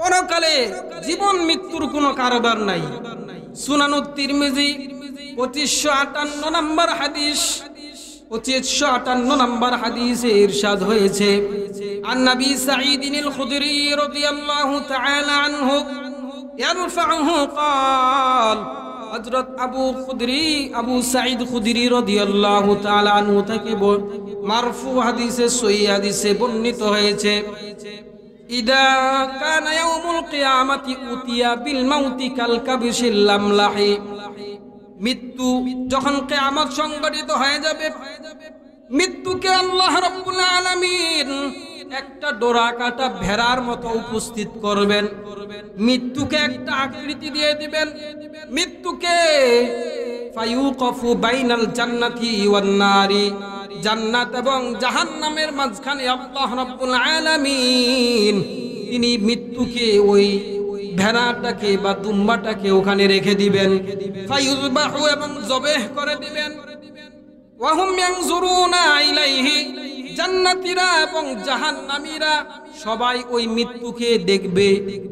পরকালে জীবন মৃত্যুর কোনো কারবার নাই। সুনানুত তিরমিজি 2558 নম্বর হাদিস, 2558 নম্বর হাদিসে ইরশাদ হয়েছে, আন নবী সাঈদিনিল খুদরি রাদিয়াল্লাহু তাআলা আনহু ইয়ারফাউহু ক্বাল, হযরত আবু সাঈদ খুদরি রাদিয়াল্লাহু তাআলা আনহু থেকে মারফু হাদিসে সহিহ হাদিসে বর্ণিত হয়েছে, ইদা কানা ইয়াউমুল কিয়ামাতি উতিয়া বিল মাউতি কাল কাবিশিল লামলাহি, মৃত্যু যখন কিয়ামত সংঘটিত হয়ে যাবে, মৃত্যুকে আল্লাহ রাব্বুল আলামিন একটা ডোরা কাটা ভেড়ার মতো উপস্থিত করবেন, মৃত্যুকে একটা আকৃতি দিয়ে দিবেন, মৃত্যুকে ফায়ুকফু বাইনাল জান্নাতি ওয়ান নারি, জান্নাত এবং জাহান্নামের মাঝখানে আল্লাহ রাব্বুল আলামিন তিনি মৃত্যুকে ওই ভেড়াটাকে বা দুম্বাটাকে ওখানে রেখে দিবেন, ফায়ুযবাহু এবং জবেহ করে দিবেন, ওয়া হুম ইয়ানজুরুনা ইলাইহি, জান্নাতীরা এবং জাহান্নামীরা সবাই ওই মৃত্যুকে দেখবে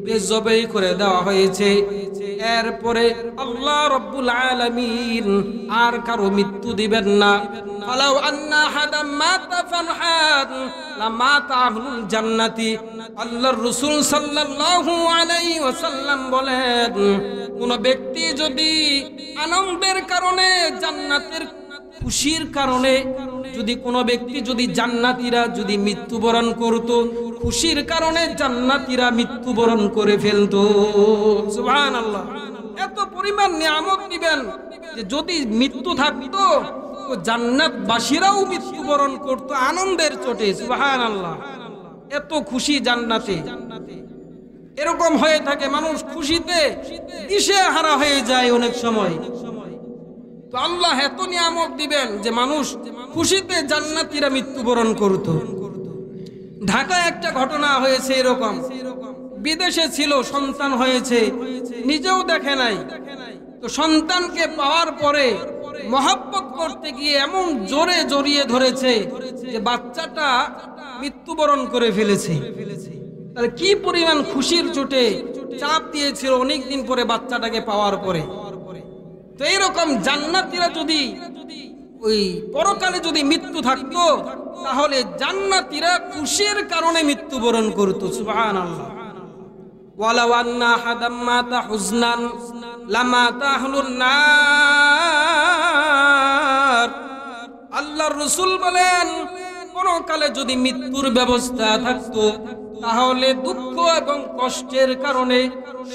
যে জবেহ করে দেওয়া হয়েছে। এরপরে আল্লাহ রাব্বুল আলামিন আর কারো মৃত্যু দিবেন না। ফালাউ আন্না হাদাম মাতা ফারহান লামাতা আহলুল জান্নাতি, আল্লাহর রাসূল সাল্লাল্লাহু আলাইহি ওয়াসাল্লাম বলেন, কোন ব্যক্তি যদি আনন্দের কারণে, জান্নাতের খুশির কারণে, যদি কোনো ব্যক্তি যদি জান্নাতীরা যদি মৃত্যুবরণ করত, খুশির কারণে জান্নাতীরা মৃত্যুবরণ করে ফেলতো। সুবহানাল্লাহ, এত পরিমাণ নিয়ামত দিবেন যে যদি মৃত্যু থাকতো তো জান্নাতবাসীরাও মৃত্যুবরণ করত আনন্দের চোটে। সুবহানাল্লাহ, এত খুশি জান্নাতে। এরকম হয়ে থাকে, মানুষ খুশিতে দিশেহারা হয়ে যায় অনেক সময়। তো আল্লাহ এত নিয়ামত দিবেন যে মানুষ খুশিতে জান্নাতীরা মৃত্যুবরণ করত। ঢাকায় একটা ঘটনা হয়েছে এরকম, বিদেশে ছিল, সন্তান হয়েছে, নিজেও দেখে নাই, তো সন্তানকে পাওয়ার পরে মহব্বত করতে গিয়ে এমন জোরে জড়িয়ে ধরেছে যে বাচ্চাটা মৃত্যুবরণ করে ফেলেছে। তাহলে কি পরিমাণ খুশির চোটে চাপ দিয়েছিল অনেকদিন পরে বাচ্চাটাকে পাওয়ার পরে। তো এইরকম জান্নাতীরা যদি ওই পরকালে যদি মৃত্যু থাকতো তাহলে জান্নাতীরা খুশির কারণে মৃত্যুবরণ করত। সুবহানাল্লাহ, ওয়ালাউ আন্না হাদাম মাতা হুজনান লামাতা আহলুন নার, আল্লাহর রাসূল বলেন, পরকালে যদি মৃত্যুর ব্যবস্থা থাকতো তাহলে দুঃখ এবং কষ্টের কারণে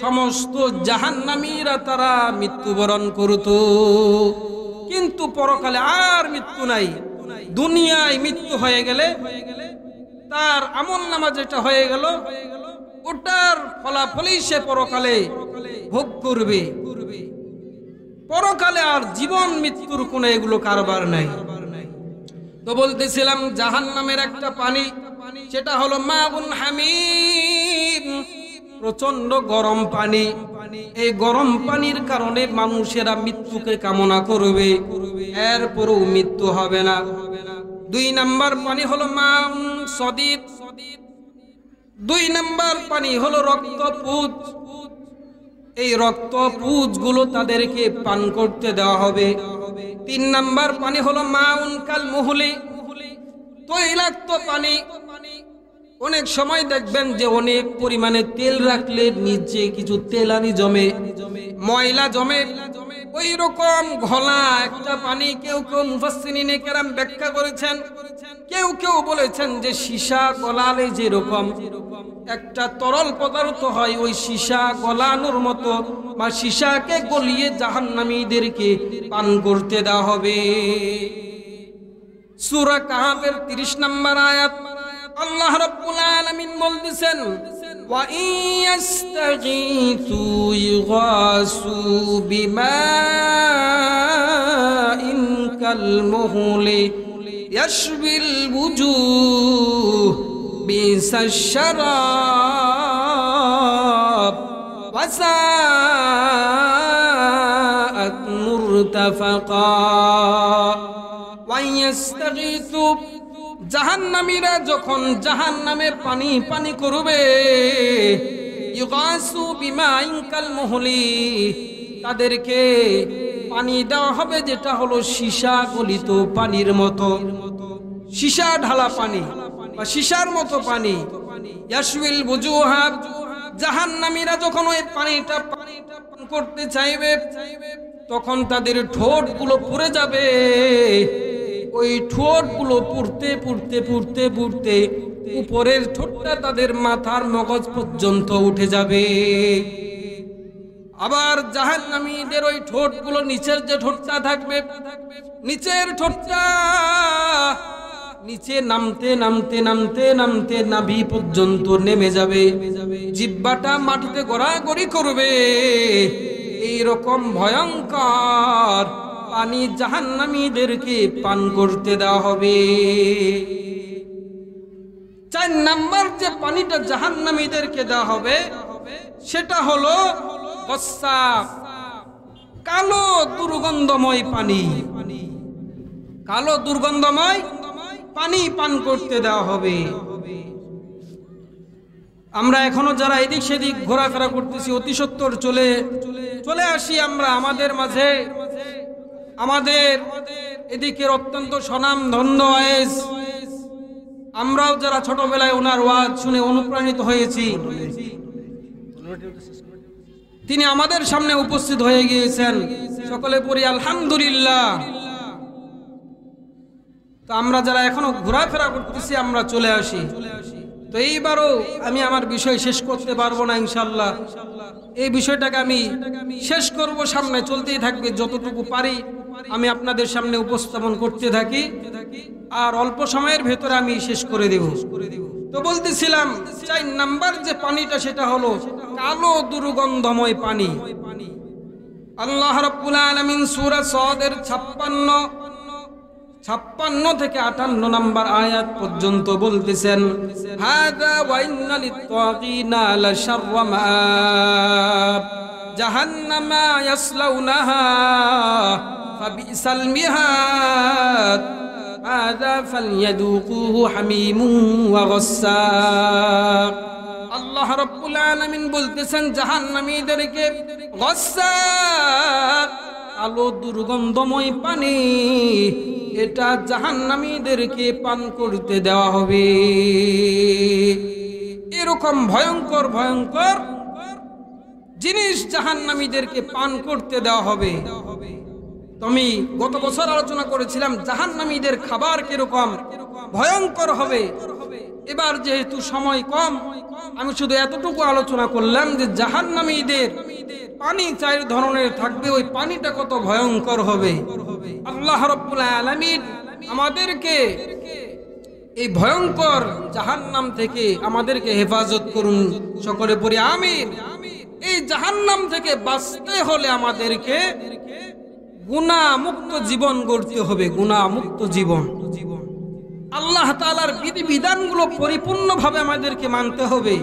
সমস্ত জাহান্নামীরা তারা মৃত্যুবরণ করত। কিন্তু পরকালে আর মৃত্যু নাই। দুনিয়ায় মৃত্যু হয়ে গেলে তার আমলনামা যেটা হয়ে গেল ওটার ফলাফলই সে পরকালে ভোগ করবে। পরকালে আর জীবন মৃত্যুর কোনো এগুলো কারবার নাই। তো বলতেছিলাম জাহান্নামের একটা পানি, সেটা হলো মাউন হামিম, প্রচন্ড গরম পানি। এই গরম পানির কারণে মানুষেরা মৃত্যুকে কামনা করবে, এরপরও মৃত্যু হবে না। 2 নাম্বার পানি হলো মাউন সদিদ, 2 নাম্বার পানি হলো রক্তপুঞ্জ। এই রক্তপুঞ্জ গুলো তাদেরকে পান করতে দেওয়া হবে। 3 নাম্বার পানি হলো মাউন কাল মুহলি, তৈলাক্ত পানি। অনেক সময় দেখবেন যে অনেক পরিমাণে তেল রাখলে নিচে কিছু তেলানি জমে, ময়লা জমে, ওই রকম ঘোলা একটা পানি। কেউ কেউ মুফাসসিরিনে কেরাম ব্যাখ্যা করেছেন, কেউ কেউ বলেছেন যে সীসা গলালে যেরকম একটা তরল পদার্থ হয়, ওই সীসা গলানোর মতো বা সীসাকে গলিয়ে জাহান্নামীদেরকে পান করতে দেওয়া হবে। সূরা কাহাফের 30 নম্বর আয়াত, আল্লাহ রাব্বুল আলামিন বলতেছেন, ওয়া ইয়াস্তাগীথু ইগাসু বিমাইন কাল মুহলি ইয়াশবিল বুজুহ বিসাশ শারাব ওয়া সাআত মুরতাফাকা। ওয়া ইয়াস্তাগীথু, জাহান্নামীরা যখন জাহান্নামে পানি পানি করবে, ইউগাসু বিমাইন কাল মুহলি, তাদেরকে পানি দেওয়া হবে যেটা হলো সীসা গলিত পানির মতো, সীসা ঢালা পানি বা সীসার মতো পানি। ইয়াশউইল বুজুহা, জাহান্নামীরা যখন ওই পানিটা পান করতে চাইবে তখন তাদের ঠোঁটগুলো পুড়ে যাবে। ওই ঠোঁটগুলো পুড়তে পুড়তে পুড়তে পুড়তে উপরের ঠোঁটটা তাদের মাথার মগজ পর্যন্ত উঠে যাবে। আবার জাহান্নামীদের ওই ঠোঁটগুলো, নিচের যে ঠোঁটটা থাকবে, নিচের ঠোঁটটা নিচে নামতে নামতে নামতে নামতে নাভি পর্যন্ত নেমে যাবে, জিহ্বাটা মাটিতে গড়াগড়ি করবে। এইরকম ভয়ঙ্কর পানি জাহান্নামীদেরকে পান করতে দেওয়া হবে। 4 নাম্বার যে পানিটা জাহান্নামীদেরকে দেওয়া হবে সেটা হলো গস্সাক, কালো দুর্গন্ধময় পানি। কালো দুর্গন্ধময় পানি পান করতে দেওয়া হবে। আমরা এখনো যারা এদিক সেদিক ঘোরাফেরা করতেছি অতি সত্বর চলে আসি আমরা আমাদের মাঝে। আমাদের এদিকের অত্যন্ত স্বনাম ধন্য ওয়াইজ, আমরাও যারা ছোটবেলায় ওনার ওয়াজ শুনে অনুপ্রাণিত হয়েছি, তিনি আমাদের সামনে উপস্থিত হয়ে গিয়েছেন। সকলে পড়ি আলহামদুলিল্লাহ। তো আমরা যারা এখনো ঘোরাফেরা করতেছি আমরা চলে আসি। তো এইবারও আমি আমার বিষয় শেষ করতে পারবো না ইনশাআল্লাহ। এই বিষয়টাকে আমি শেষ করব, সামনে চলতেই থাকবে। যতটুকু পারি আমি আপনাদের সামনে উপস্থাপন করতে থাকি, আর অল্প সময়ের ভেতরে আমি শেষ করে দেব। তো বলতেছিলাম 4 নাম্বার যে পানিটা সেটা হলো কালো দুর্গন্ধময় পানি। আল্লাহ রাব্বুল আলামিন সূরা সাদের 56 থেকে 58 নাম্বার আয়াত পর্যন্ত বলতেছেন, হাদা ওয়া ইন্না লিত-তাগিনা লাশাররা মাআব জাহান্নামা ইয়াসলাউনাহা ফাবিসাল মিহাদ হাদা ফালইয়াদুকুহু হামিমুন ওয়া গাসসাক। আল্লাহ রাব্বুল আলামিন বলতেছেন জাহান্নামীদেরকে গাসসাক, আলো দুর্গন্ধময় পানি, এটা জাহান্নামীদেরকে পান করতে দেওয়া হবে। এরকম ভয়ঙ্কর ভয়ঙ্কর জিনিস জাহান্নামীদেরকে পান করতে দেওয়া হবে। আমি গত বছর আলোচনা করেছিলাম জাহান্নামীদের খাবার কিরকম ভয়ঙ্কর হবে। এবার যেহেতু সময় কম, আমি শুধু এতটুকু আলোচনা করলাম যে জাহান্নামীদের পানি 4 ধরনের থাকবে, ওই পানিটা কত ভয়ঙ্কর হবে। আল্লাহ রাব্বুল আলামিন আমাদেরকে এই ভয়ঙ্কর জাহান্নাম থেকে আমাদেরকে হেফাজত করুন। সকলে পড়ি আমিন। এই জাহান্নাম থেকে বাঁচতে হলে আমাদেরকে গুনাহমুক্ত জীবন গড়তে হবে, গুনাহমুক্ত জীবন। আল্লাহ তাআলার বিধিবিধানগুলো পরিপূর্ণভাবে আমাদেরকে মানতে হবে।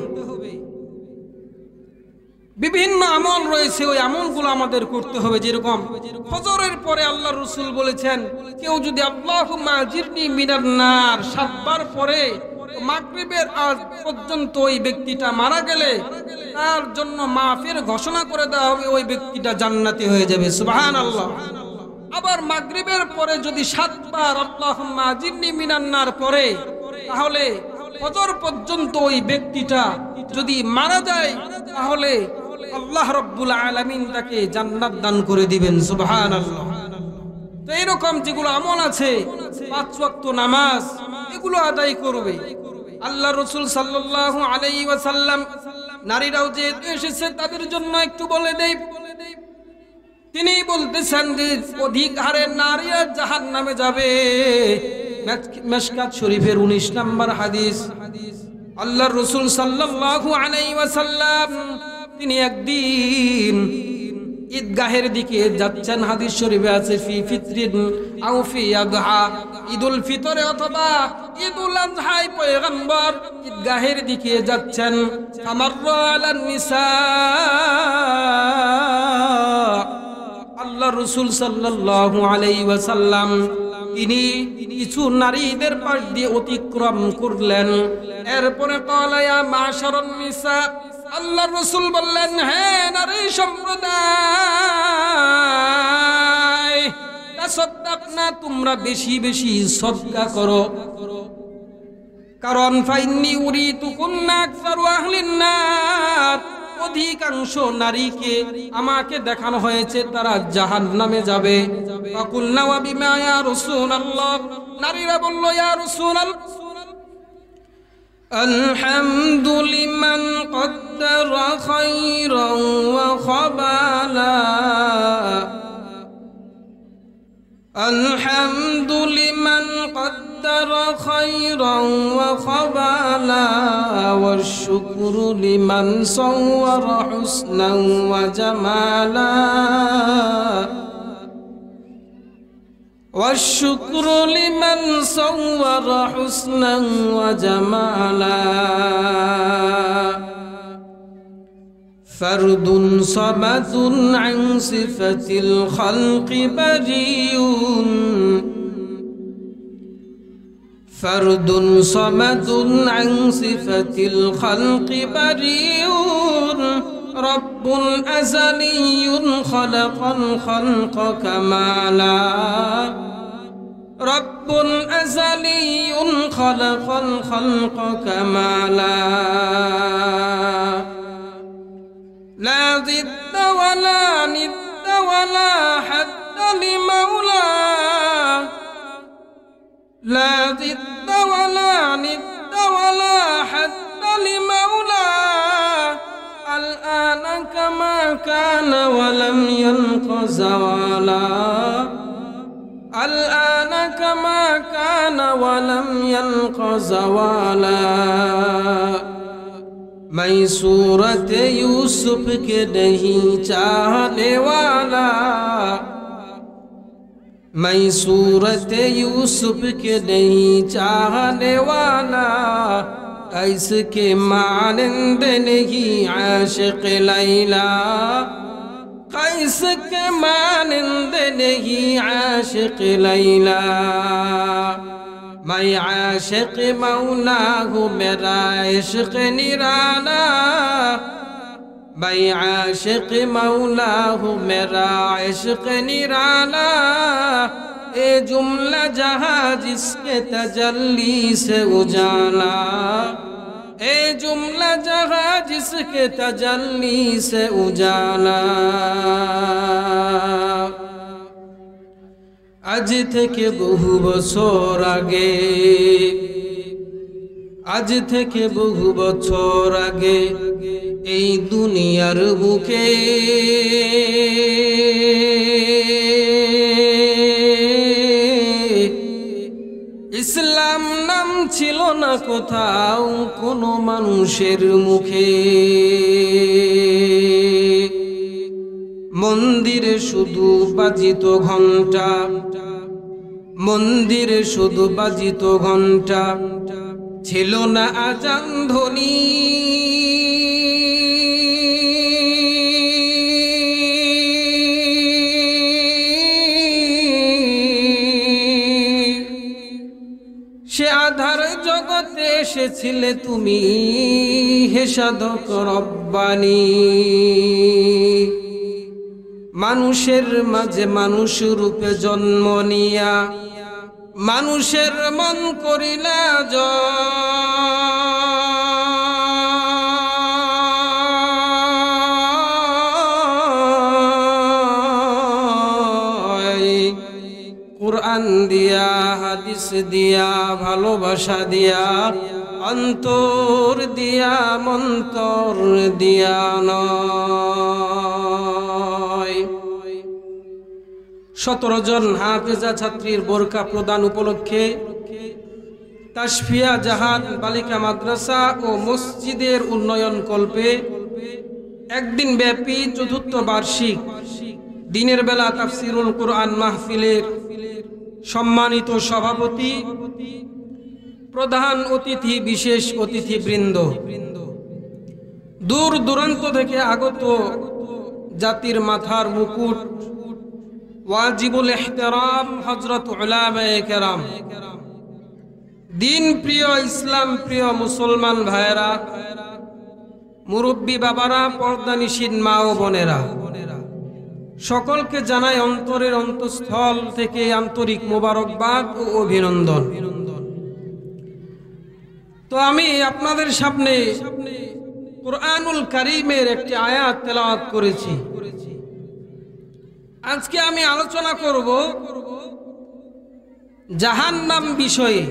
বিভিন্ন আমল রয়েছে, ওই আমলগুলো আমাদের করতে হবে। যেরকম ফজরের পরে আল্লাহর রাসূল বলেছেন, কেউ যদি আল্লাহুম্মা আজিরনি মিনান নার 7 বার পরে মাগরিবের আগ পর্যন্ত ওই ব্যক্তিটা মারা গেলে তার জন্য মাফের ঘোষণা করে দেওয়া হবে, ওই ব্যক্তিটা জান্নাতি হয়ে যাবে। সুবহানাল্লাহ। আবার মাগরিবের পরে যদি 7 বার আল্লাহুম্মা আজিরনি মিনান নার পরে, তাহলে ফজর পর্যন্ত ওই ব্যক্তিটা যদি মারা যায় তাহলে আল্লাহ রাব্বুল আলামিন তাকে জান্নাত দান করে দিবেন। সুবহানাল্লাহ। তো এরকম যেগুলো আমল আছে, 5 ওয়াক্ত নামাজ, এগুলো আদায় করবে। আল্লাহ রাসূল সাল্লাল্লাহু আলাইহি ওয়াসাল্লাম, নারীরাও যে এসেছে তাদের জন্য একটু বলে দেই, তিনি বলতেছেন যে অধিক হারে নারীরা জাহান্নামে যাবে। মিশকাত শরীফের 19 নম্বর হাদিস। আল্লাহর রাসূল সাল্লাল্লাহু আলাইহি ওয়াসাল্লাম তিনি একদিন ঈদগাহের দিকে যাচ্ছেন। হাদিস শরীফে আছে ফি ফিতরিন আও ফি আযহা, ঈদুল ফিতরে অথবা ঈদুল আযহায় পয়গম্বর ঈদগাহের দিকে যাচ্ছেন। আমাররা আলান নিসা, আল্লাহ রাসূল সাল্লাল্লাহু আলাইহি ওয়াসাল্লাম তিনি কিছু নারীদের পাশ দিয়ে অতিক্রম করলেন। এরপরে ক্বালা ইয়া মাশারান নিসা, আল্লাহর রাসূল বললেন, হে নারী সম্প্রদায়, তাসাদদাকনা, তোমরা বেশি বেশি সদকা করো, কারণ ফাইন্নী উরিতুকুন্না আকসারু আহলিন নার, অধিকাংশ নারীকে আমাকে দেখানো হয়েছে তারা জাহান্নামে যাবে। ফাকুলনা ওয়া বিমা ইয়া রাসূলুল্লাহ, নারীরা বলল, ইয়া রাসূলুল্লাহ, আলহামদু লিমান কদ্দারা খায়রান ওয়া খাবালা, আলহামদু লিমান কদ্দারা খায়রান ওয়া খাবালা, ওয়াশ শুকরু লিমান সাওয়ারা হুসনান ওয়া জামালা, والشكر لمن صور حسنا وجمالا، فرد صمد عن صفة الخلق بريء، فرد صمد عن صفة الخلق بريء، رب أزلي خلق الخلق كمالا، رب أزلي خلق الخلق كمالا، لا ضد ولا ند ولا حد لمولاه، لا ضد ولا ند ولا حد لمولاه، الآن كما كان ولم يلق زوالا، الآن كما كان ولم يلق زوالا، मैं सूरत यूसुफ के नहीं चाहने वाला, मैं सूरत यूसुफ के नहीं चाहने वाला, इसके मानंद नहीं आशिक लैला, इसके मानंद नहीं आशिक लैला, मैं आशिक मौला हूँ मेरा इश्क निराला, मैं आशिक मौला हूँ मेरा इश्क निराला, ए जुमला जहाँ जिसके तजल्ली से उजाला, ए जुमला जहाँ जिसके तजल्ली से उजाला, আজ থেকে বহু বছর আগে, আজ থেকে বহু বছর আগে এই দুনিয়ার বুকে ইসলাম নাম ছিল না কোথাও কোনো মানুষের মুখে, মন্দিরে শুধু বাজিত ঘন্টা, মন্দিরে শুধু বাজিত ঘন্টা, ছিল না আজান ধ্বনি, সে আধার জগতে এসেছিলে তুমি হে সাধক রব্বানী, মানুষের মাঝে মানুষ রূপে জন্ম নিয়া মানুষের মন করিলা জয়, কুরআন দিয়া হাদিস দিয়া ভালোবাসা দিয়া অন্তর দিয়া মন্তর দিয়া নয়। 17 জন হাফেজা ছাত্রীর বোরকা প্রদান উপলক্ষে তাশফিয়া জাহান বালিকা মাদ্রাসা ও মসজিদের উন্নয়ন কল্পে একদিন ব্যাপী চতুর্থ বার্ষিক দিনের বেলা তাফসিরুল কুরআন মাহফিলের সম্মানিত সভাপতি, প্রধান অতিথি, বিশেষ অতিথিবৃন্দ, দূর দূরান্ত থেকে আগত জাতির মাথার মুকুট ওয়াজিবুল ইহতিরাম হযরত উলামায়ে কেরাম, দিন প্রিয় ইসলাম প্রিয় মুসলমান ভাইরা, মুরব্বী বাবারা, পর্দানিশীন মা ও বোনেরা, সকলকে জানাই অন্তরের অন্তঃস্থল থেকে আন্তরিক মোবারকবাদ ও অভিনন্দন। তো আমি আপনাদের সামনে কুরআনুল কারীমের একটি আয়াত তেলাওয়াত করেছি। আজকে আমি আলোচনা করব জাহান্নাম বিষয়ে।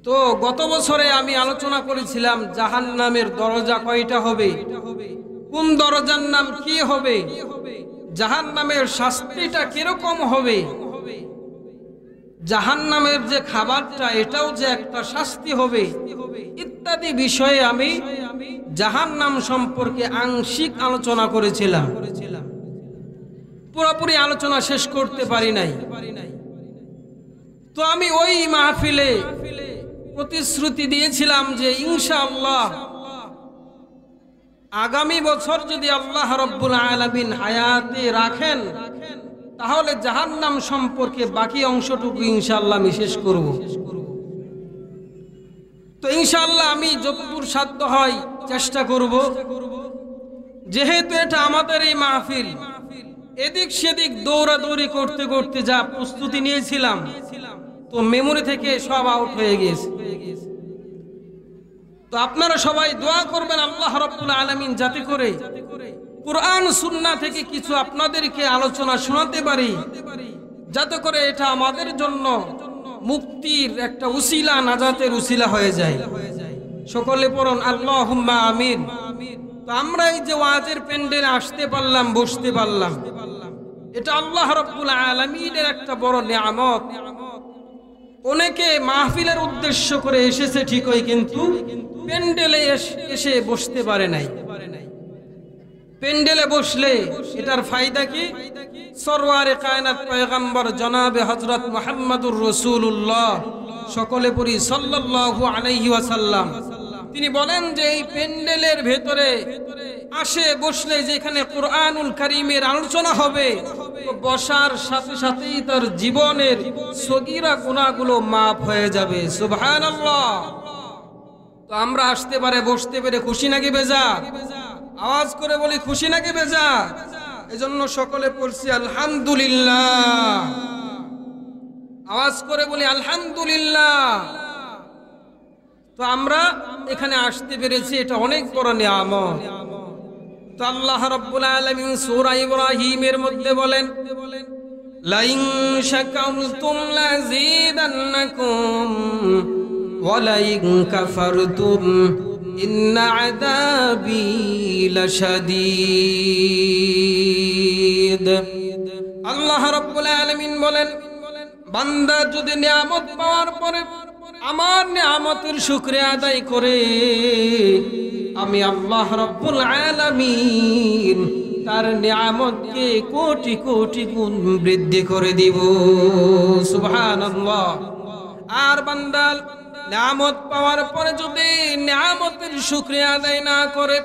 তো গত বছরে আমি আলোচনা করেছিলাম জাহান্নামের দরজা কয়টা হবে, কোন দরজার নাম কি হবে, জাহান্নামের শাস্তিটা কিরকম হবে, জাহান্নামের যে খাবারটা এটাও যে একটা শাস্তি হবে, ইত্যাদি বিষয়ে আমি জাহান্নাম সম্পর্কে আংশিক আলোচনা করেছিলাম। পুরোপুরি আলোচনা শেষ করতে পারি নাই। তো আমি ওই মাহফিলে প্রতিশ্রুতি দিয়েছিলাম যে ইনশাআল্লাহ আগামী বছর যদি আল্লাহ রাব্বুল আলামিন হায়াতে রাখেন তাহলে জাহান্নাম সম্পর্কে বাকি অংশটুকু ইনশাআল্লাহ আমি শেষ করব। তো ইনশাআল্লাহ আমি যতদূর সাধ্য হয় চেষ্টা করব। যেহেতু এটা আমাদের এই মাহফিল, এদিক সেদিক দৌড়াদৌড়ি করতে করতে যা প্রস্তুতি নিয়েছিলাম তো মেমোরি থেকে সব আউট হয়ে গেছে। তো আপনারা সবাই দোয়া করবেন আল্লাহ রাব্বুল আলামিন যাতে করে কুরআন সুন্নাহ থেকে কিছু আপনাদেরকে আলোচনা শোনাতে পারি, যাতে করে এটা আমাদের জন্য মুক্তির একটা উসিলা, নাজাতের উসিলা হয়ে যায়। সকলে পড়ুন আল্লাহুম্মা আমিন। তো আমরা এই যে ওয়াজের প্যান্ডেলে আসতে পারলাম, বসতে পারলাম, এটা আল্লাহ রাব্বুল আলামিনের একটা বড় নিয়ামত। অনেকে মাহফিলের উদ্দেশ্য করে এসেছে ঠিকই, কিন্তু প্যান্ডেলে এসে বসতে পারে নাই। প্যান্ডেলে বসলে এটার ফায়দা কি? সরওয়ারে কায়নাত পয়গম্বর জনাবে হযরত মুহাম্মদুর রাসূলুল্লাহ, সকলে পড়ি সাল্লাল্লাহু আলাইহি ওয়াসাল্লাম, তিনি বলেন যে এই প্যান্ডেলের ভেতরে আসে বসলে যেখানে কুরআনুল কারীমের আলোচনা হবে তো বসার সাথে সাথেই তার জীবনের সগীরা গুনাহগুলো মাফ হয়ে যাবে। সুবহানাল্লাহ। তো আমরা আসতে পারে, বসতে পেরে খুশি নাকি বেজার? আওয়াজ করে বলি খুশি নাকি বেজার? এজন্য সকলে পড়ছি আলহামদুলিল্লাহ। আওয়াজ করে বলি আলহামদুলিল্লাহ। তো আমরা এখানে আসতে পেরেছি, এটা অনেক বড় নিয়ামত। তো আল্লাহ রাব্বুল আলামিন সূরা ইব্রাহিমের মধ্যে বলেন লাইন শাকারতুম লাযীদান্নাকুম ওয়া লাইন কাফারতুম ইন্না আযাবি লাশাদীদ। আল্লাহ রাব্বুল আলামিন বলেন বান্দা যদি নিয়ামত পাওয়ার পরে আমার নিয়ামতের শুকরিয়া আদায় করে আমি আল্লাহ রাব্বুল আলামিন তার নিয়ামতকে কোটি কোটি গুণ বৃদ্ধি করে দিব। সুবহানাল্লাহ। আর বান্দা নিয়ামত পাওয়ার পরে যদি নিয়ামতের শুকরিয়া আদায় না করে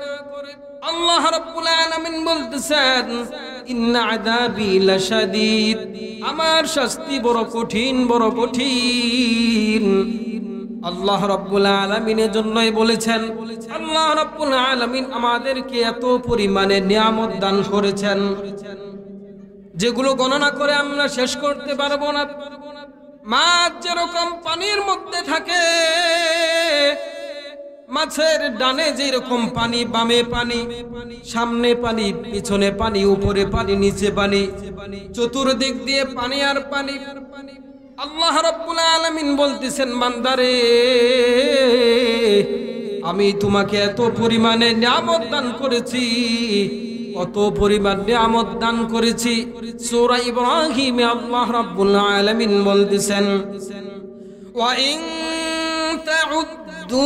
আল্লাহ রাব্বুল আলামিন বলতেছেন ইন্না আযাবি লাশাদীদ, আমার শাস্তি বড় কঠিন, বড় কঠিন। আল্লাহ রাব্বুল আলামিনের জন্যই বলেছেন, আল্লাহ রাব্বুল আলামিন আমাদেরকে এত পরিমাণে নিয়ামত দান করেছেন যেগুলো গণনা করে আমরা শেষ করতে পারবো না। মাছ যেরকম পানির মধ্যে থাকে, মাছের ডানে যেরকম পানি, বামে পানি, সামনে পানি, পিছনে পানি, উপরে পানি, নিচে পানি, চতুর্দিক দিয়ে পানি আর পানি। আল্লাহ রাব্বুল আলামিন বলতেছেন বান্দারে আমি তোমাকে এত পরিমাণে নিয়ামত দান করেছি, কত পরিমাণ নিয়ামত দান করেছি। সূরা ইব্রাহিমে আল্লাহ রাব্বুল আলামিন বলতেছেন ওয়া ইন তাউদ্দু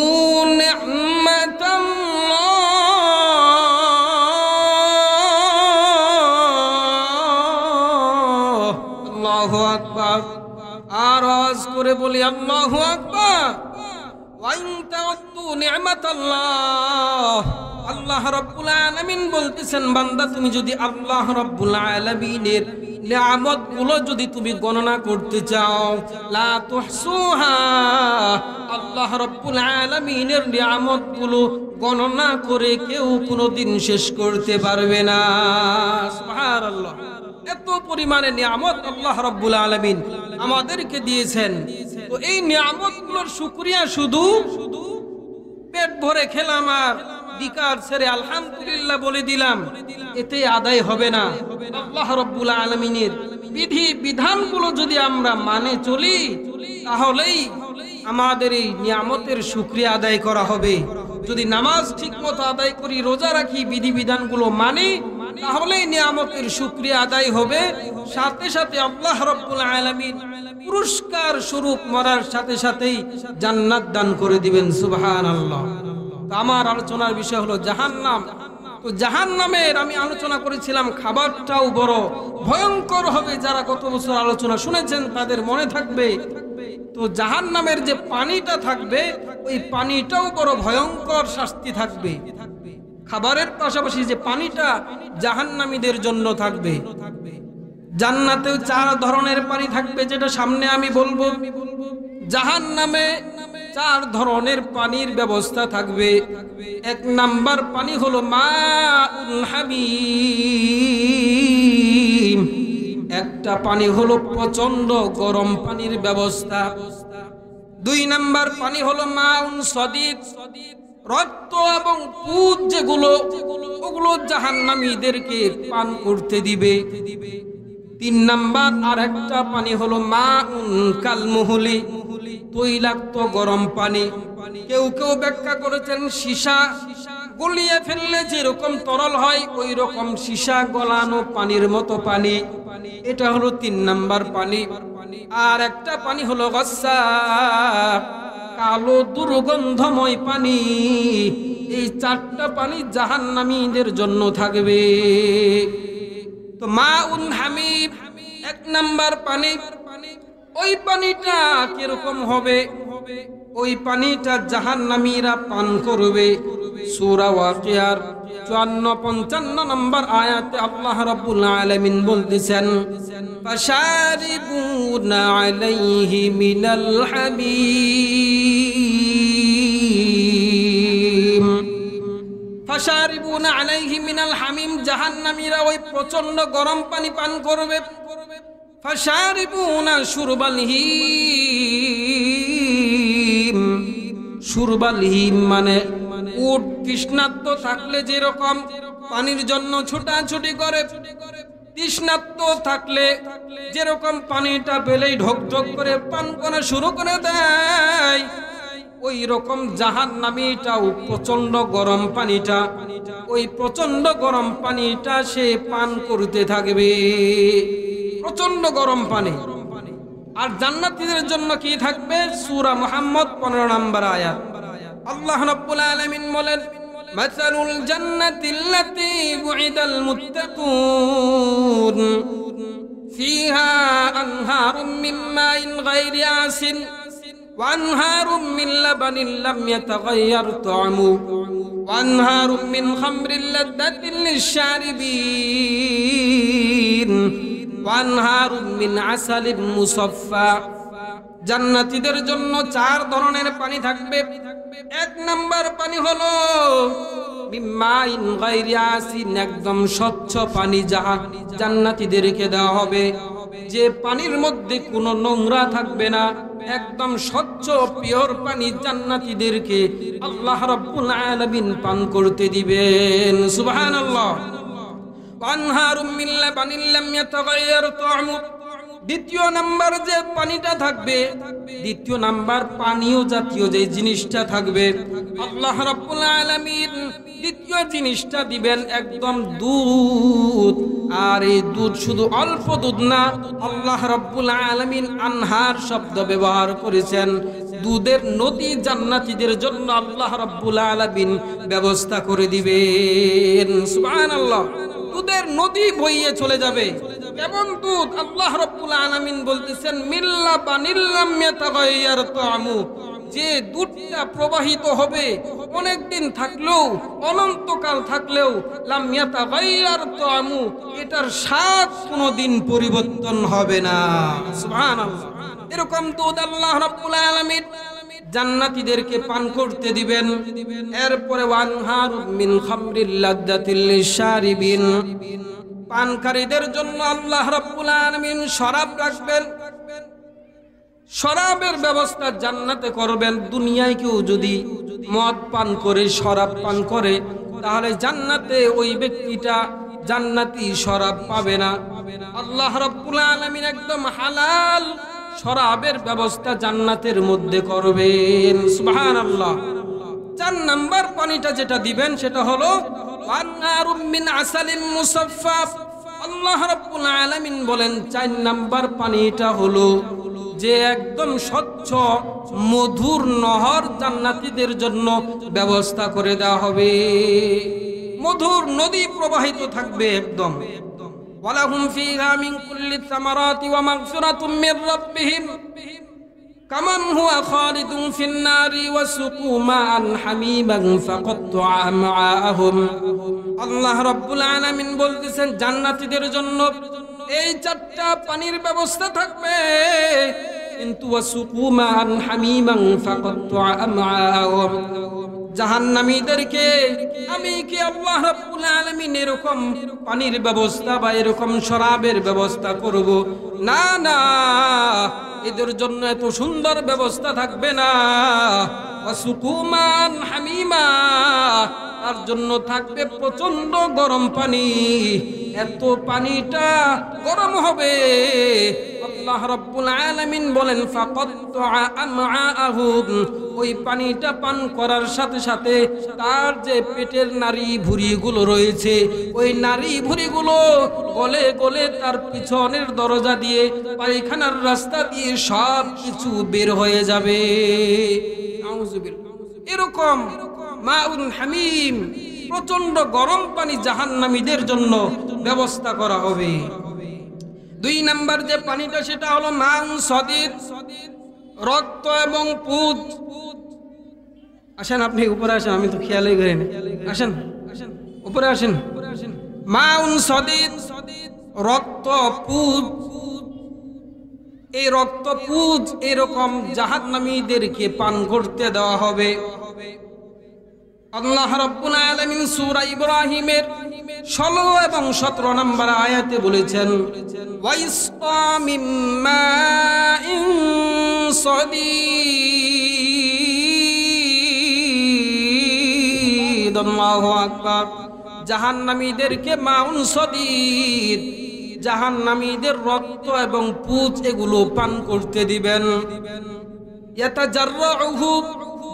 নি'মাতাল্লাহ, আল্লাহু আকবার। আর আওয়াজ করে বলি আল্লাহু আকবার। ওয়া ইন তাউদ্দু নি'মাতাল্লাহ, আল্লাহ আল্লাহ রাব্বুল আলামিন বলতেছেন বান্দা তুমি যদি আল্লাহ রাব্বুল আলামিনের নিয়ামতগুলো যদি তুমি গণনা করতে চাও লা তুহসুহা আল্লাহ রাব্বুল আলামিনের নিয়ামতগুলো গণনা করে কেউ কোনোদিন শেষ করতে পারবে না সুবহানাল্লাহ এত পরিমাণে নিয়ামত আল্লাহ রাব্বুল আলামিন আমাদেরকে দিয়েছেন তো এই নিয়ামতগুলোর শুকরিয়া শুধু পেট ভরে খেলাম আর দিকার ছেড়ে আলহামদুলিল্লাহ বলে দিলাম এতে আদায় হবে না আল্লাহ রাব্বুল আলামিনের বিধি বিধানগুলো যদি আমরা মানে চলি তাহলেই আমাদের এই নিয়ামতের শুকরিয়া আদায় করা হবে যদি নামাজ ঠিকমতো আদায় করি রোজা রাখি বিধি বিধানগুলো মানি তাহলেই নিয়ামতের শুকরিয়া আদায় হবে সাথে সাথে আল্লাহ রাব্বুল আলামিন পুরস্কার স্বরূপ মরার সাথে সাথেই জান্নাত দান করে দিবেন সুবহানাল্লাহ তো আমার আলোচনার বিষয় হলো জাহান্নাম তো জাহান্নামের আমি আলোচনা করেছিলাম খাবারটাও বড় ভয়ঙ্কর হবে যারা গত বছর আলোচনা শুনেছেন তাদের মনে থাকবে তো জাহান্নামের যে পানিটা থাকবে ওই পানিটাও বড় ভয়ঙ্কর শাস্তি থাকবে খাবারের পাশাপাশি যে পানিটা জাহান্নামীদের জন্য থাকবে জান্নাতেও 4 ধরনের পানি থাকবে যেটা সামনে আমি বলবো জাহান্নামে 4 ধরনের পানির ব্যবস্থা থাকবে 1 নাম্বার পানি হলো মাউন হামিম একটা পানি হলো প্রচন্ড গরম পানির ব্যবস্থা 2 নাম্বার পানি হলো মাউন সদিদ রক্ত এবং পুজ যেগুলো ওগুলো জাহান্নামীদেরকে পান করতে দিবে 3 নাম্বার আর একটা পানি হলো মাউন কালমুহলি তৈলাক্ত গরম পানি কেউ কেউ ব্যাখ্যা করেছেন সীসা গলিয়ে ফেললে যেরকম তরল হয় ওই রকম সীসা গলানো পানির মতো পানি এটা হলো 3 নাম্বার পানি আর একটা পানি হলো গাসসাক কালো দুর্গন্ধময় পানি এই 4টা পানি জাহান্নামীদের জন্য থাকবে তো মাউন হামিম 1 নাম্বার পানি ওই পানিটা কিরকম হবে ওই পানিটা জাহান্নামীরা পান করবে সূরা ওয়াকিয়ার 54-55 নম্বর আয়াতে আল্লাহ রাব্বুল আলামিন বলতেছেন ফাশারিবুনা আলাইহি মিনাল হামিম ফাশারিবুনা আলাইহি মিনাল হামিম জাহান্নামীরা ওই প্রচন্ড গরম পানি পান করবে ফাশারিবুনা শুরবাল হিম শুরবাল হিম মানে উট তৃষ্ণার্ত থাকলে যেরকম পানির জন্য ছোটাছুটি করে তৃষ্ণার্ত থাকলে যেরকম পানিটা পেলেই ঢক ঢক করে পান করা শুরু করে দেয় ওই রকম জাহান্নামীটাও প্রচন্ড গরম পানিটা ওই প্রচন্ড গরম পানিটা সে পান করতে থাকবে প্রচন্ড গরম পানি আর জান্নাতীদের জন্য কি থাকবে সূরা মুহাম্মদ 15 নম্বর আয়াত আল্লাহ রাব্বুল আলামিন বলেন মাসালুল জান্নাতিল্লাতী বুইদাল মুত্তাকুন ফিহা আনহারুম মিন মাইন গায়রি আসিন ওয়া আনহারুম মিন লাবানিন লাম ইয়াতাগায়্যার তা'মু ওয়া আনহারুম মিন খামরিল লাযযাতিন লিশ-শারিবিন ওয়া আনহারুম মিন আসালিন মুসাফফা জান্নাতীদের জন্য 4 ধরনের পানি থাকবে 1 নাম্বার পানি হলো মিম্মাইন গায়রি আসিন একদম স্বচ্ছ পানি যাহা জান্নাতীদেরকে দেওয়া হবে যে পানির মধ্যে কোনো নোংরা থাকবে না একদম স্বচ্ছ পিওর পানি জান্নাতীদেরকে আল্লাহ রাব্বুল আলামিন পান করতে দিবেন সুবহানাল্লাহ আনহারুম মিন লাবানিন লাম ইয়াতাগায়্যার তা'মু দ্বিতীয় নাম্বার যে পানিটা থাকবে দ্বিতীয় নাম্বার পানীয় জাতীয় যে জিনিসটা থাকবে আল্লাহ রাব্বুল আলামিন দ্বিতীয় জিনিসটা দিবেন একদম দুধ আর এই দুধ শুধু অল্প দুধ না আল্লাহ রাব্বুল আলামিন আনহার শব্দ ব্যবহার করেছেন দুধের নদী জান্নাতীদের জন্য আল্লাহ রাব্বুল আলামিন ব্যবস্থা করে দিবেন সুবহানাল্লাহ দুধের নদী বইয়ে চলে যাবে কেমন দুধ আল্লাহ রাব্বুল আলামিন বলতেছেন মিল্লা বানিল্লাম ইয়াতাগায়্যার তা'মু যে দুধটা প্রবাহিত হবে অনেক দিন থাকলেও, অনন্তকাল থাকলেও, লাম ইয়াতাগায়্যার তাআমু, এটার স্বাদ কোনোদিন পরিবর্তন হবে না। সুবহানাল্লাহ। এরকম দুধ আল্লাহ রাব্বুল আলামিন জান্নাতীদেরকে পান করতে দিবেন। এরপরে ওয়ানহারু মিন খামরিল লাযযাতিল লিশারিবিন, পানকারীদের জন্য আল্লাহ রাব্বুল আলামিন শরাব রাখবেন। শরাবের ব্যবস্থা জান্নাতে করবেন। দুনিয়ায় কেউ যদি মদ পান করে, শরাব পান করে, তাহলে জান্নাতে ওই ব্যক্তিটা জান্নাতি শরাব পাবে না। আল্লাহ রাব্বুল আলামিন একদম হালাল শরাবের ব্যবস্থা জান্নাতের মধ্যে করবেন। সুবহানাল্লাহ। 4 নাম্বার পানিটা যেটা দিবেন সেটা হলো ওয়ানহারুম মিন আসালিন মুসাফফা। আল্লাহ রাব্বুল আলামিন বলেন 4 নাম্বার পানিটা হলো যে একদম স্বচ্ছ মধুর নহর জান্নাতীদের জন্য ব্যবস্থা করে দেওয়া হবে। মধুর নদী প্রবাহিত থাকবে একদম। ওয়ালাহুম ফীহা মিন কুল্লি সামারাতি ওয়া মাগফিরাতুম মির রাব্বিহিম কামান হুয়া খালিদুন ফিন নারি ওয়া সুকু মাআন হামিমান ফাকাত্তাআ আমআআহুম। আল্লাহ রাব্বুল আলামিন বলতেছেন জান্নাতীদের জন্য এই 4টা পানির ব্যবস্থা থাকবে, কিন্তু ওয়া সুকু মাআন হামিমান ফাকাত্তাআ আমআআহুম। জাহান্নামীদেরকে আমি কি আল্লাহ রাব্বুল আলামিন এরকম পানির ব্যবস্থা বা এরকম শরাবের ব্যবস্থা করব? না না, এদের জন্য এত সুন্দর ব্যবস্থা থাকবে না। ওয়াসুকুমান হামিমা, তার জন্য থাকবে প্রচন্ড গরম পানি। এত পানিটা গরম হবে, আল্লাহ রাব্বুল আলামিন বলেন ফাকাত্তাআ আমআআহুম, ওই পানিটা পান করার সাথে সাথে তার যে পেটের নারী ভুঁড়িগুলো রয়েছে, ওই নারী ভুঁড়িগুলো গলে গলে তার পিছনের দরজা দিয়ে, পায়খানার রাস্তা দিয়ে সব কিছু বের হয়ে যাবে। আউযুবিল্লাহ। এরকম মাউন হামিম, প্রচন্ড গরম পানি জাহান্নামীদের জন্য ব্যবস্থা করা হবে। 2 নাম্বার যে পানিটা সেটা হলো মাউন সদিদ, রক্ত এবং পুজ। আসেন আপনি উপরে আসেন, আমি তো খেয়ালই করি না। আসেন উপরে আসেন। মাউন সদিদ, রক্ত পুজ। এই রক্ত পুজ এরকম জাহান্নামীদেরকে পান করতে দেওয়া হবে। আল্লাহ রাব্বুল আলামিন সূরা ইব্রাহিমের 16 এবং 17 নম্বর আয়াতে বলেছেন ওয়াইসকা মিন মাইন সদীদ। আল্লাহু আকবার। জাহান্নামীদেরকে মাউন সদীদ, জাহান্নামীদের রক্ত এবং পুজ এগুলো পান করতে দিবেন। ইয়াতাজাররুহু,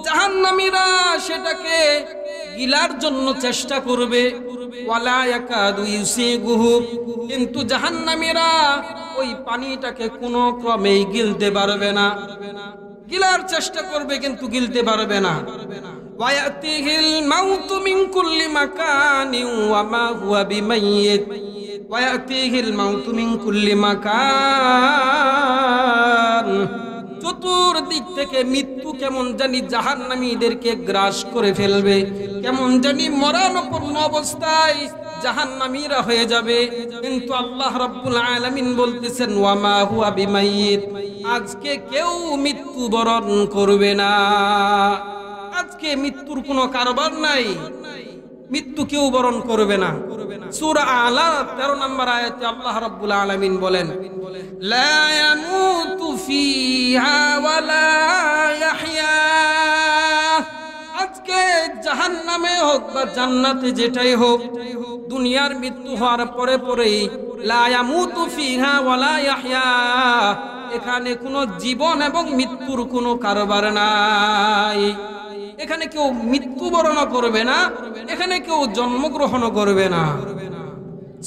জাহান্নামীরা সেটাকে গিলার জন্য চেষ্টা করবে। ওয়ালা ইয়াকাদু ইউসিগুহু, কিন্তু জাহান্নামীরা ওই পানিটাকে কোনো ক্রমেই গিলতে পারবে না। গিলার চেষ্টা করবে কিন্তু গিলতে পারবে না। ওয়ায়াতিহিল মাউতু মিন কুল্লি মাকানিন ওয়া মা হুয়া বিমাইয়িত। ওয়ায়াতিহিল মাউতু মিন কুল্লি মাকান, চতুর্দিক থেকে মৃত্যু কেমন জানি জাহান্নামীদেরকে গ্রাস করে ফেলবে, কেমন জানি মরণাপন্ন অবস্থায় জাহান্নামীরা হয়ে যাবে। কিন্তু আল্লাহ রাব্বুল আলামিন বলতেছেন ওয়া মা হুয়া বিমাইয়িত, আজকে কেউ মৃত্যুবরণ করবে না। আজকে মৃত্যুর কোনো কারবার নাই, মৃত্যু কেউ বরণ করবে না। সূরা আলা 13 নম্বর আয়াতে আল্লাহ রাব্বুল আলামিন বলেন লা ইয়ামুতু ফিহা ওয়া লা ইয়াহইয়া। আজকে জাহান্নামে হোক বা জান্নাতে যেটাই হোক, দুনিয়ার মৃত্যু হওয়ার পরে পরেই লা ইয়ামুতু ফিহা ওয়া লা ইয়াহইয়া, এখানে কোনো জীবন এবং মৃত্যুর কোনো কারবার নাই। এখানে কেউ মৃত্যুবরণ করবে না, এখানে কেউ জন্মগ্রহণ করবে না।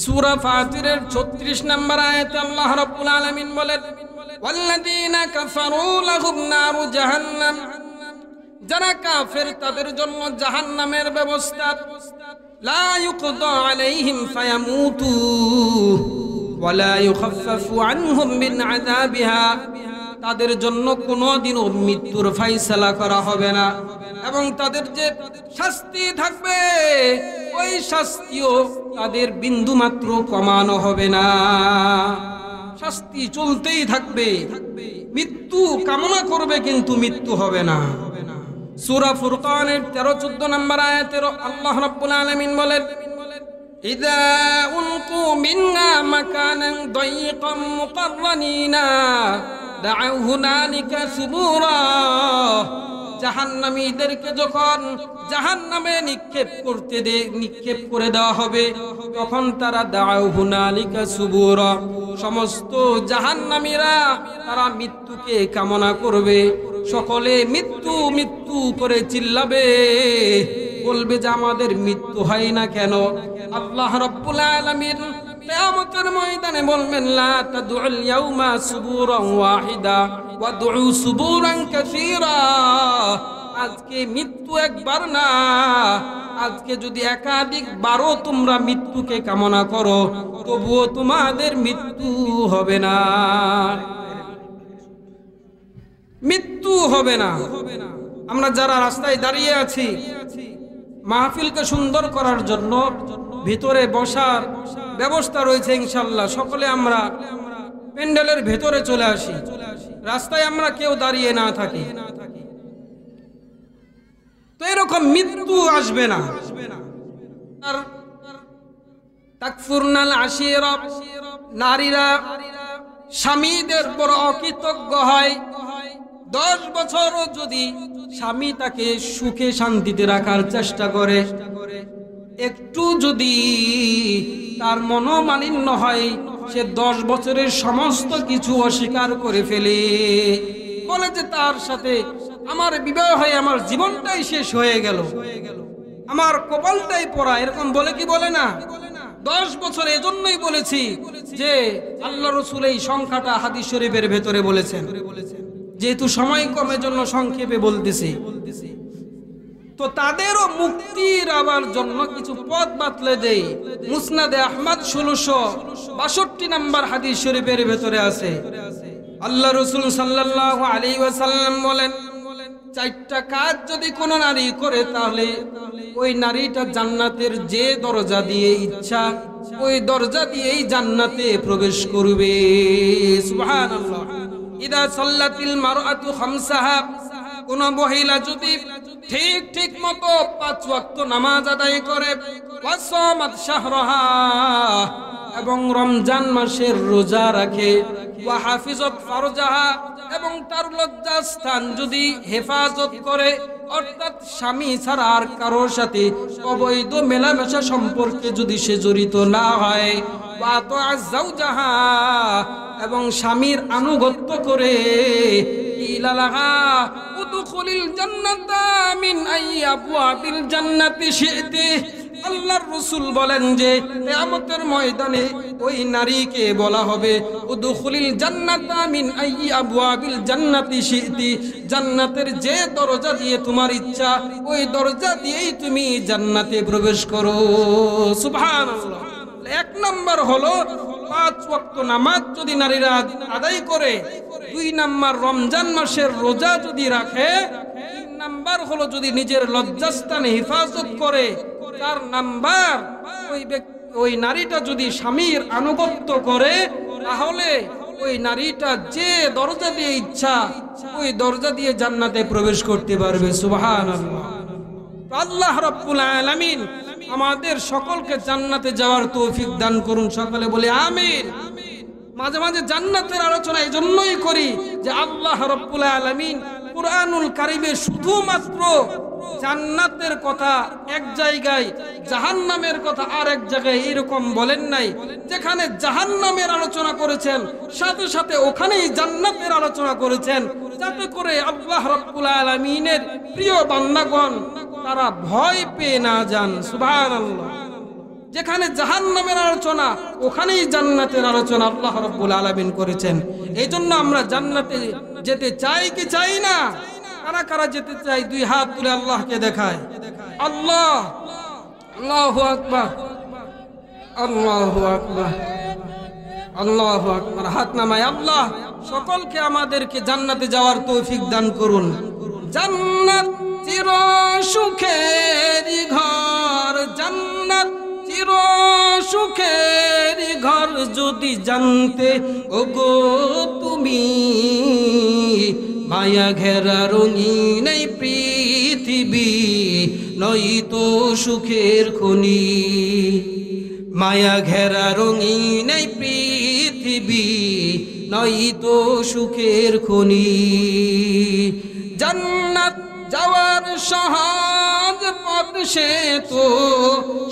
সূরা ফাতিরের 36 নম্বর আয়াতে আল্লাহ রাব্বুল আলামিন বলেন ওয়াল্লাযীনা কাফারু লাহুম নারু জাহান্নাম, যারা কাফের তাদের জন্য জাহান্নামের ব্যবস্থা। লা ইউকদা আলাইহিম ফায়ামুতু ওয়া লা ইউখাফফাফু আনহুম মিন আযাবিহা, তাদের জন্য কোনোদিনও মৃত্যুর ফায়সালা করা হবে না, এবং তাদের যে শাস্তি থাকবে ওই শাস্তিও তাদের বিন্দু মাত্র কমানো হবে না, শাস্তি চলতেই থাকবে। মৃত্যু কামনা করবে কিন্তু মৃত্যু হবে না। সূরা ফুরকানের 13-14 নম্বর আয়াতে আল্লাহ রাব্বুল আলামিন বলেন, ইযা উলকু মিন্না মাকানান দায়ীকাম মুকাররানিনা দাউ হুনালিকা সুবুরা। জাহান্নামীদেরকে যখন জাহান্নামে নিক্ষেপ করে দেওয়া হবে, তখন তারা দাউ হুনালিকা সুবুরা, সমস্ত জাহান্নামীরা তারা মৃত্যুকে কামনা করবে, সকলে মৃত্যু মৃত্যু করে চিল্লাবে, বলবে যে আমাদের মৃত্যু হয় না কেন। আল্লাহ রাব্বুল আলামিন কিয়ামতের ময়দানে বলবেন, লা তাদউল ইয়াউমা সুবুরান ওয়াহিদা ওয়াদউ সুবুরান কাসীরা। আজকে মৃত্যু একবার না, আজকে যদি একাধিক বারও তোমরা মৃত্যুকে কামনা করো, তবুও তোমাদের মৃত্যু হবে না, মৃত্যু হবে না। আমরা যারা রাস্তায় দাঁড়িয়ে আছি, মাহফিলকে সুন্দর করার জন্য ভিতরে বসার ব্যবস্থা রয়েছে ইনশাআল্লাহ, সকলে আমরা প্যান্ডেলের ভেতরে চলে আসি, রাস্তায় আমরা কেউ দাঁড়িয়ে না থাকি। তো এরকম মৃত্যু আসবে না। আর তাকফুরনাল আশিরা, নারীরা স্বামীদের বড় অকৃতজ্ঞ হয়। 10 বছরও যদি স্বামী তাকে সুখে শান্তিতে রাখার চেষ্টা করে, একটু যদি তার মনোমালিন্য হয়, সে 10 বছরের সমস্ত কিছু অস্বীকার করে ফেলে, বলে যে তার সাথে আমার বিবাহ হয়ে আমার জীবনটাই শেষ হয়ে গেল, আমার কপালটাই পড়া, এরকম বলে কি বলে না? 10 বছর এজন্যই বলেছি যে আল্লাহ রাসূল এই সংখ্যাটা হাদিস শরীফের ভেতরে বলেছেন, যেহেতু সময় কমের জন্য সংক্ষেপে বলতেছি। তো তাদেরও মুক্তির আবার জন্য কিছু পথ বাতলে দেই। মুসনাদে আহমদ 1662 নম্বর হাদিস শরীফের ভেতরে আছে, আল্লাহ রাসূল সাল্লাল্লাহু আলাইহি ওয়াসাল্লাম বলেন, 4টা কাজ যদি কোনো নারী করে, তাহলে ওই নারীটা জান্নাতের যে দরজা দিয়ে ইচ্ছা ওই দরজা দিয়েই জান্নাতে প্রবেশ করবে। সুবহানাল্লাহ। ইদা সাল্লাতিল মারআতু খামসাহা, কোন মহিলা যদি ঠিক মতো 5 ওয়াক্ত নামাজ আদায় করে, ওয়াসামাত শাহরাহা, এবং রমজান মাসের রোজা রাখে, ওয়া হাফিজাত ফারজাহা, এবং তার লজ্জাস্থান যদি হেফাজত করে, অর্থাৎ স্বামী ছাড়া আর কারোর সাথে অবৈধ মেলামেশা সম্পর্কে যদি সে জড়িত না হয়, ওয়া তাআজ যাওজাহা, এবং স্বামীর আনুগত্য করে, ইলালাহা উদখুলিল জান্নাতা মিন আইয়াবওয়াবিল জান্নাতি শি'তি। আল্লাহর রাসূল বলেন যে কিয়ামতের ময়দানে ওই নারীকে বলা হবে, উদখুলিল জান্নাতা মিন আইয়াবওয়াবিল জান্নাতি শি'তি, জান্নাতের যে দরজা দিয়ে তোমার ইচ্ছা ওই দরজা দিয়েই তুমি জান্নাতে প্রবেশ করো। সুবহানাল্লাহ। 1 নম্বর হলো 5 ওয়াক্ত নামাজ যদি নারীরা আদায় করে, 2 নম্বর রমজান মাসের রোজা যদি রাখে, 3 নম্বর হলো যদি নিজের লজ্জাস্থানে হেফাজত করে, 4 নম্বর ওই নারীটা যদি স্বামীর আনুগত্য করে, তাহলে ওই নারীটা যে দরজা দিয়ে ইচ্ছা ওই দরজা দিয়ে জান্নাতে প্রবেশ করতে পারবে। সুবহানাল্লাহ। আল্লাহ রাব্বুল আলামিন আমাদের সকলকে জান্নাতে যাওয়ার তৌফিক দান করুন, সকলে বলে আমিন। মাঝে মাঝে জান্নাতের আলোচনা এই জন্যই করি যে আল্লাহ রাব্বুল আলামিন কুরআনুল কারীমে শুধুমাত্র জান্নাতের কথা এক জায়গায়, জাহান্নামের কথা আর এক জায়গায় এরকম বলেন নাই। যেখানে জাহান্নামের আলোচনা করেছেন, সাথে সাথে ওখানেই জান্নাতের আলোচনা করেছেন, যাতে করে আল্লাহ রাব্বুল আলামিনের প্রিয় বান্দাগণ তারা ভয় পেয়ে না যান। সুবহানাল্লাহ। যেখানে জাহান্নামের আলোচনা ওখানেই জান্নাতের আলোচনা আল্লাহ রাব্বুল আলামিন করেছেন। এই জন্য আমরা জান্নাতে যেতে চাই কি চাই না? কারা কারা যেতে চাই 2 হাত তুলে আল্লাহকে দেখায়। আল্লাহ, আল্লাহু আকবার, আল্লাহু আকবার, আল্লাহু আকবার। হাত নামায়। আল্লাহ সকলকে আমাদেরকে জান্নাতে যাওয়ার তৌফিক দান করুন। জান্নাত চির সুখের ঘর, জান্নাত চির সুখের ঘর যদি জানতে ওগো তুমি, মায়া ঘেরা রঙিন এই পৃথিবী নয়তো সুখের খনি, মায়া ঘেরা রঙিন এই পৃথিবী নয়তো সুখের খনি। জান্নাত যাওয়ার সহজ পথ সে তো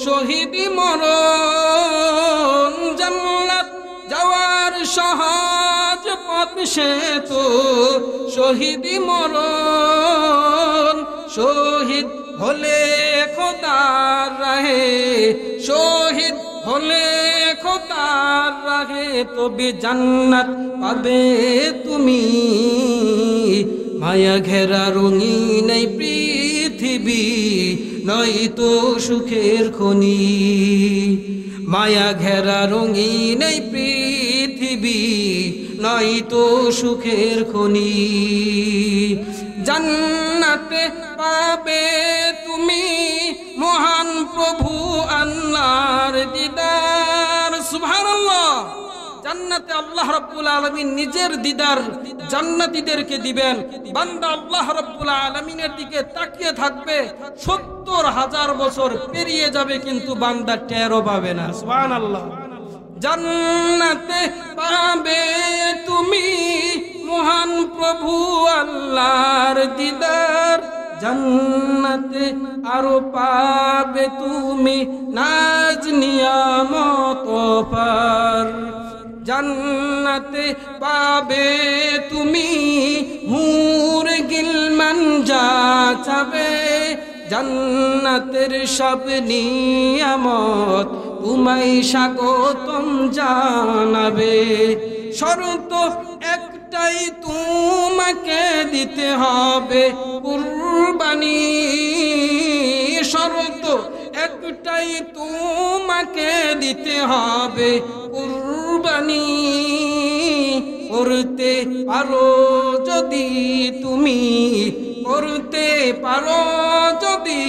শহীদি মরণ, জান্নাত যাওয়ার সহজ পথ সে তো শহীদি মরণ। শহীদ হলে খোদার রাহে, শহীদ হলে খোদার রাহে তবে জান্নাত পাবে তুমি, মায়া ঘেরা রঙিন এই পৃথিবী নয়তো সুখের খনি, মায়া ঘেরা রঙিন এই পৃথিবী নয়তো সুখের খনি। জান্নাতে পাবে তুমি মহান প্রভু আল্লাহর দিদার। সুবহানাল্লাহ। জান্নাতে আল্লাহ রাব্বুল আলামিন নিজের দিদার জান্নাতীদেরকে দিবেন। বান্দা আল্লাহ রাব্বুল আলামিনের দিকে তাকিয়ে থাকবে, ৭০,০০০ বছর পেরিয়ে যাবে কিন্তু বান্দা টেরও পাবে না। সুবহানাল্লাহ। জান্নাতে পাবে তুমি মহান প্রভু আল্লাহর দিদার, জান্নাতে আরো পাবে তুমি নাজ নিয়ামত পার, জান্নাতে পাবে তুমি হুর গিলমান যা চাবে, জান্নাতের সব নিয়ামত তোমায় স্বাগতম জানাবে। শর্ত একটাই তোমাকে দিতে হবে কুরবানি, শর্ত একটাই তোমাকে দিতে হবে কুরবানি। করতে পারো যদি তুমি, করতে পারো যদি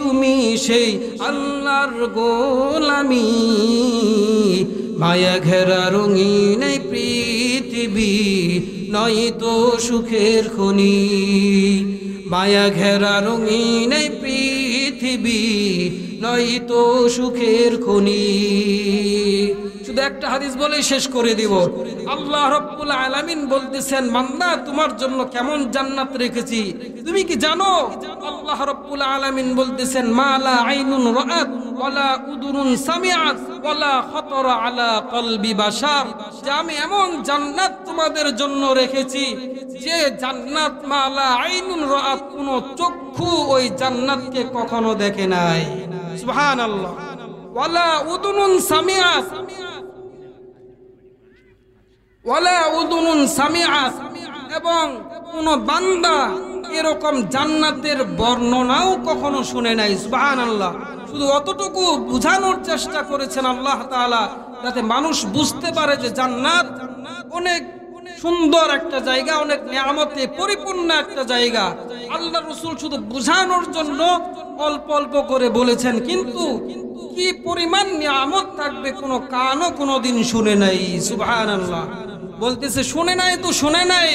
তুমি সেই আল্লাহর গোলামি, মায়া ঘেরা রঙিন এই পৃথিবী নয়তো সুখের খনি, মায়া ঘেরা রঙিন এই পৃথিবী নয়তো সুখের খনি। শুধু একটা হাদিস বলেই শেষ করে দিব। আল্লাহ রাব্বুল আলামিন বলতেছেন, বান্দা তোমার জন্য কেমন জান্নাত রেখেছি তুমি কি জানো? আল্লাহ রাব্বুল আলামিন বলতেছেন, মালা আইনুন রাআত ওয়ালা উদুনুন সামিআত ওয়ালা খাতারা আলা কলবি বাশার, যে আমি এমন জান্নাত তোমাদের জন্য রেখেছি যে জান্নাত মালা আইনুন রাআত, কোন চক্ষু ওই জান্নাতকে কখনো দেখে নাই। সুবহানাল্লাহ। ওয়ালা উদুনুন সামিআত, ওয়ালা উদুনুন সামিআত, এবং কোন বান্দা এরকম জান্নাতের বর্ণনাও কখনো শুনে নাই। সুবহানাল্লাহ। শুধু অতটুকু বুঝানোর চেষ্টা করেছেন আল্লাহ তাআলা, যাতে মানুষ বুঝতে পারে যে জান্নাত অনেক সুন্দর একটা জায়গা, অনেক নিয়ামতে পরিপূর্ণ একটা জায়গা। আল্লাহ রাসূল শুধু বুঝানোর জন্য অল্প অল্প করে বলেছেন, কিন্তু কি পরিমাণ নিয়ামত থাকবে কোনো কানও কোনোদিন শুনে নাই। সুবহানাল্লাহ। বলতেছে শুনে নাই তো শুনে নাই,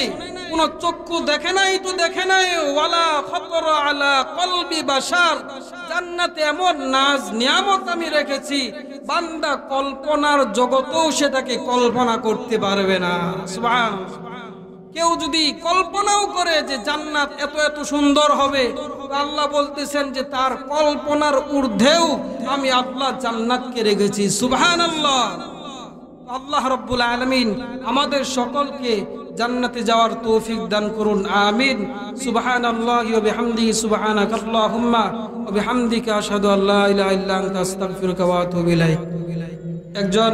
কোন চক্ষু দেখে নাই তো দেখে নাই। ওয়ালা খাতারা আলা কলবি বাশার, জান্নাতে এমন নাজ নিয়ামত আমি রেখেছি বান্দা কল্পনার জগতেও সেটাকে কল্পনা করতে পারবে না। সুবহানাল্লাহ। কেউ যদি কল্পনাও করে যে জান্নাত এত এত সুন্দর হবে, আল্লাহ বলতেছেন যে তার কল্পনার ঊর্ধ্বেও আমি আল্লাহ জান্নাতকে রেখেছি। সুবহানাল্লাহ। আল্লাহ রাব্বুল আলামিন আমাদের সকলকে জান্নাতে যাওয়ার তৌফিক দান করুন। আমিন। সুবহানাল্লাহি ওয়া বিহামদিহি, সুবহানাকাল্লাহুম্মা ওয়া বিহামদিকা আশহাদু আল্লা ইলাহা ইল্লা আনতা আস্তাগফিরুকা ওয়া আতুবু ইলাইক। একজন